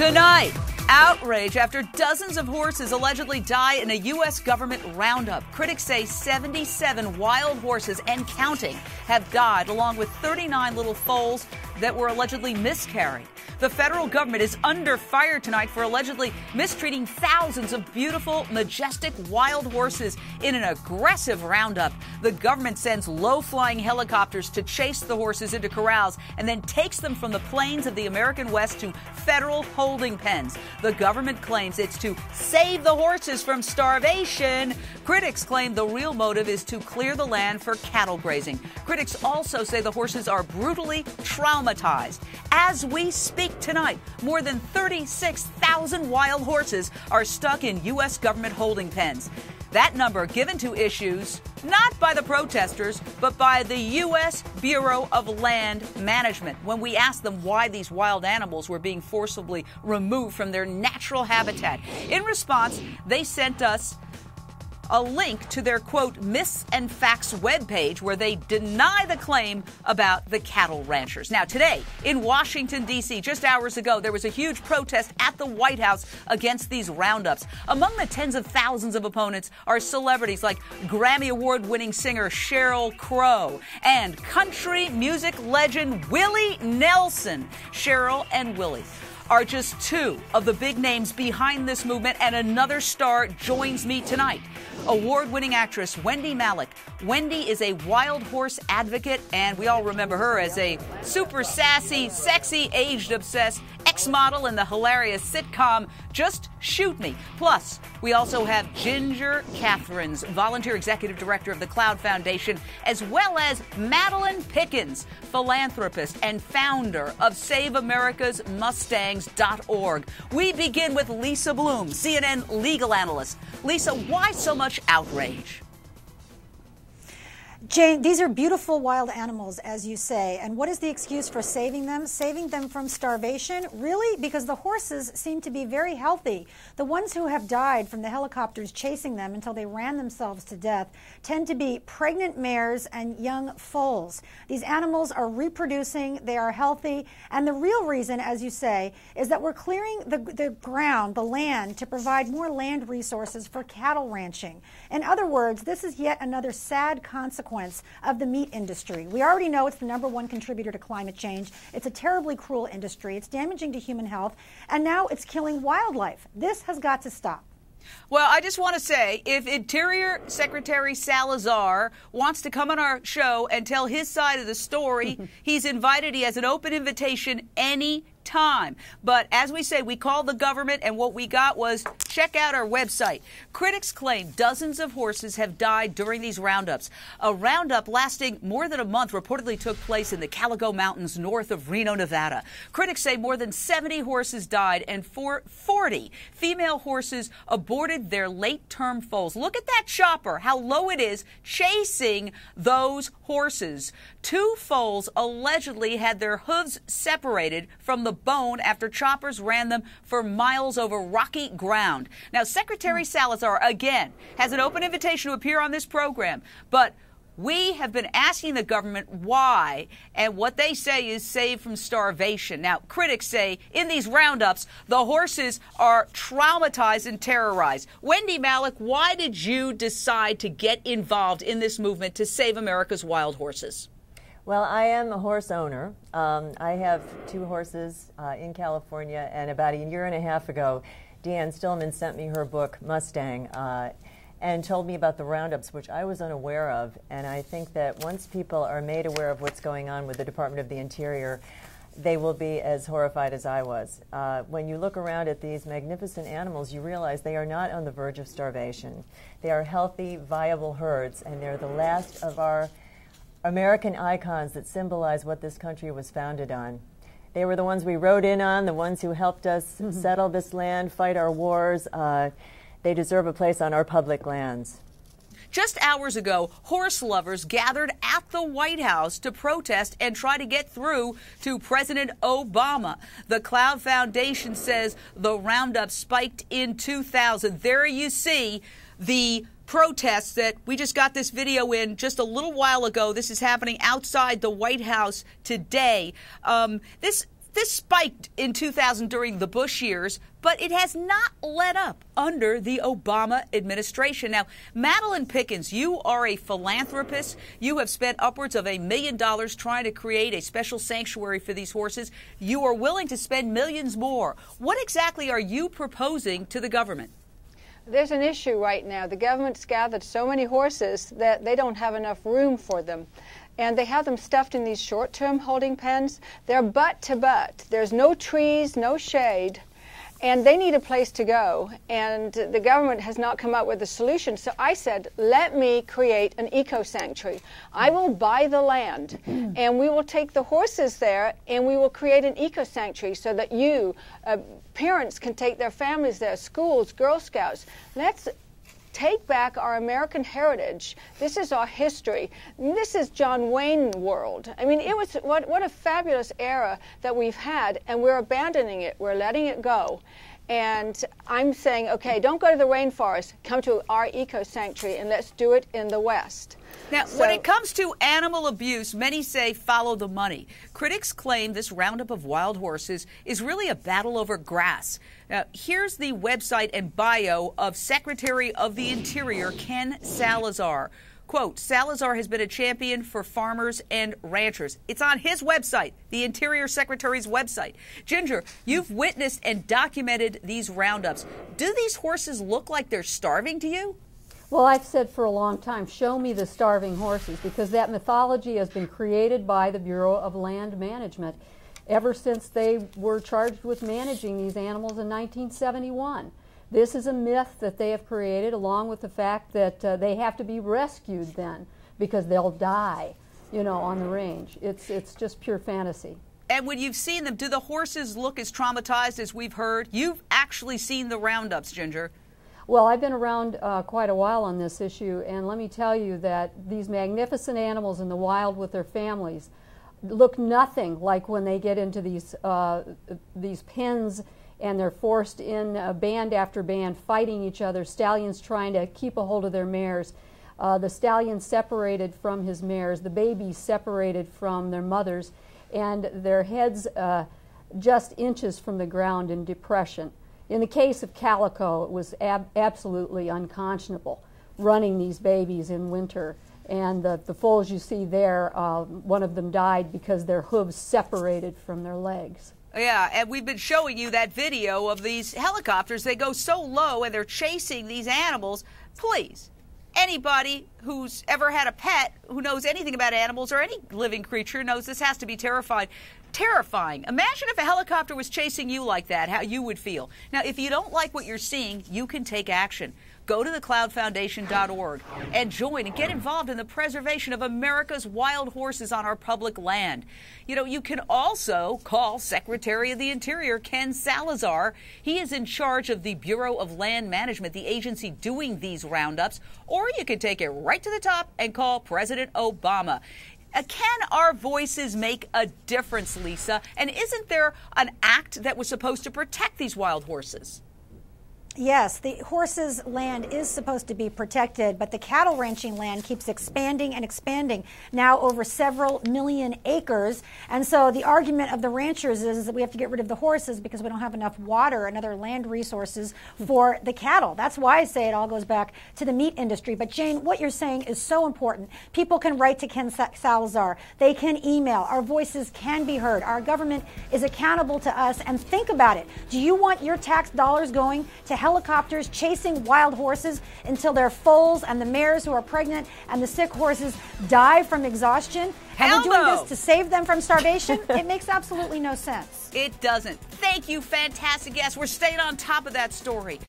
Tonight, outrage after dozens of horses allegedly die in a U.S. government roundup. Critics say 77 wild horses and counting have died, along with 39 little foals that were allegedly miscarried. The federal government is under fire tonight for allegedly mistreating thousands of beautiful, majestic wild horses in an aggressive roundup. The government sends low-flying helicopters to chase the horses into corrals and then takes them from the plains of the American West to federal holding pens. The government claims it's to save the horses from starvation. Critics claim the real motive is to clear the land for cattle grazing. Critics also say the horses are brutally traumatized. As we speak tonight, more than 36,000 wild horses are stuck in U.S. government holding pens. That number given to issues not by the protesters, but by the U.S. Bureau of Land Management when we asked them why these wild animals were being forcibly removed from their natural habitat. In response, they sent us a link to their, quote, Myths and Facts webpage where they deny the claim about the cattle ranchers. Now, today in Washington, D.C., just hours ago, there was a huge protest at the White House against these roundups. Among the tens of thousands of opponents are celebrities like Grammy Award-winning singer Sheryl Crow and country music legend Willie Nelson. Sheryl and Willie are just two of the big names behind this movement, and another star joins me tonight. Award-winning actress Wendy Malick. Wendy is a wild horse advocate, and we all remember her as a super sassy, sexy, age-obsessed ex-model in the hilarious sitcom Just Shoot Me. Plus, we also have Ginger Catherines, volunteer executive director of the Cloud Foundation, as well as Madeline Pickens, philanthropist and founder of SaveAmericasMustangs.org. We begin with Lisa Bloom, CNN legal analyst. Lisa, why so much outrage? Jane, these are beautiful wild animals, as you say. And what is the excuse for saving them? Saving them from starvation? Really? Because the horses seem to be very healthy. The ones who have died from the helicopters chasing them until they ran themselves to death tend to be pregnant mares and young foals. These animals are reproducing, they are healthy, and the real reason, as you say, is that we're clearing the ground, the land, to provide more land resources for cattle ranching. In other words, this is yet another sad consequence of the meat industry. We already know it's the #1 contributor to climate change. It's a terribly cruel industry. It's damaging to human health, and now it's killing wildlife. This has got to stop. Well, I just want to say, if Interior Secretary Salazar wants to come on our show and tell his side of the story, he's invited. He has an open invitation any time. But as we say, we called the government, and what we got was, check out our website. Critics claim dozens of horses have died during these roundups. A roundup lasting more than a month reportedly took place in the Caligo Mountains north of Reno, Nevada. Critics say more than 70 horses died and 40 female horses aborted their late-term foals. Look at that chopper, how low it is, chasing those horses. 2 foals allegedly had their hooves separated from the bone after choppers ran them for miles over rocky ground. Now, Secretary Salazar, again, has an open invitation to appear on this program, but we have been asking the government why, and what they say is save from starvation. Now, critics say in these roundups, the horses are traumatized and terrorized. Wendy Malick, why did you decide to get involved in this movement to save America's wild horses? Well, I am a horse owner. I have 2 horses in California, and about a year and a half ago, Deanne Stillman sent me her book, Mustang, and told me about the roundups, which I was unaware of. And I think that once people are made aware of what's going on with the Department of the Interior, they will be as horrified as I was. When you look around at these magnificent animals, you realize they are not on the verge of starvation. They are healthy, viable herds, and they're the last of our American icons that symbolize what this country was founded on. They were the ones we rode in on, the ones who helped us settle this land, fight our wars. They deserve a place on our public lands. Just hours ago, horse lovers gathered at the White House to protest and try to get through to President Obama. The Cloud Foundation says the roundup spiked in 2000. There you see the protests that we just got this video in just a little while ago. This is happening outside the White House today. This This spiked in 2000 during the Bush years, but it has not let up under the Obama administration. Now, Madeline Pickens, you are a philanthropist. You have spent upwards of $1 million trying to create a special sanctuary for these horses. You are willing to spend millions more. What exactly are you proposing to the government? There's an issue right now. The government's gathered so many horses that they don't have enough room for them. And they have them stuffed in these short-term holding pens. They're butt to butt. There's no trees, no shade, and they need a place to go. And the government has not come up with a solution. So I said, let me create an eco-sanctuary. I will buy the land, and we will take the horses there, and we will create an eco-sanctuary so that you, parents, can take their families there, schools, Girl Scouts. Let's take back our American heritage. This is our history. This is John Wayne world. I mean, it was what a fabulous era that we've had, and we're abandoning it. We're letting it go. And I'm saying, okay, don't go to the rainforest. Come to our eco-sanctuary, and let's do it in the West. Now, when it comes to animal abuse, many say follow the money. Critics claim this roundup of wild horses is really a battle over grass. Now, here's the website and bio of Secretary of the Interior Ken Salazar. Quote, Salazar has been a champion for farmers and ranchers. It's on his website, the Interior Secretary's website. Ginger, you've witnessed and documented these roundups. Do these horses look like they're starving to you? Well, I've said for a long time, show me the starving horses, because that mythology has been created by the Bureau of Land Management ever since they were charged with managing these animals in 1971. This is a myth that they have created, along with the fact that they have to be rescued then because they'll die, you know, on the range. It's just pure fantasy. And when you've seen them, do the horses look as traumatized as we've heard? You've actually seen the roundups, Ginger. Well, I've been around quite a while on this issue, and let me tell you that these magnificent animals in the wild with their families look nothing like when they get into these pens and they're forced in band after band, fighting each other, stallions trying to keep a hold of their mares, the stallion separated from his mares, the babies separated from their mothers, and their heads just inches from the ground in depression. In the case of Calico, it was absolutely unconscionable, running these babies in winter. And the foals you see there, one of them died because their hooves separated from their legs. Yeah, and we've been showing you that video of these helicopters. They go so low and they're chasing these animals. Please, anybody who's ever had a pet, who knows anything about animals or any living creature, knows this has to be terrifying. Imagine if a helicopter was chasing you like that, how you would feel. Now, if you don't like what you're seeing, you can take action. Go to thecloudfoundation.org and join and get involved in the preservation of America's wild horses on our public land. You know, you can also call Secretary of the Interior Ken Salazar. He is in charge of the Bureau of Land Management, the agency doing these roundups. Or you can take it right to the top and call President Obama. Can our voices make a difference, Lisa? And isn't there an act that was supposed to protect these wild horses? Yes, the horses' land is supposed to be protected, but the cattle ranching land keeps expanding and expanding, now over several million acres. And so the argument of the ranchers is that we have to get rid of the horses because we don't have enough water and other land resources for the cattle. That's why I say it all goes back to the meat industry. But Jane, what you're saying is so important. People can write to Ken Salazar. They can email. Our voices can be heard. Our government is accountable to us. And think about it. Do you want your tax dollars going to helicopters chasing wild horses until their foals and the mares who are pregnant and the sick horses die from exhaustion? And we're doing this to save them from starvation? It makes absolutely no sense. It doesn't. Thank you, fantastic guests. We're staying on top of that story.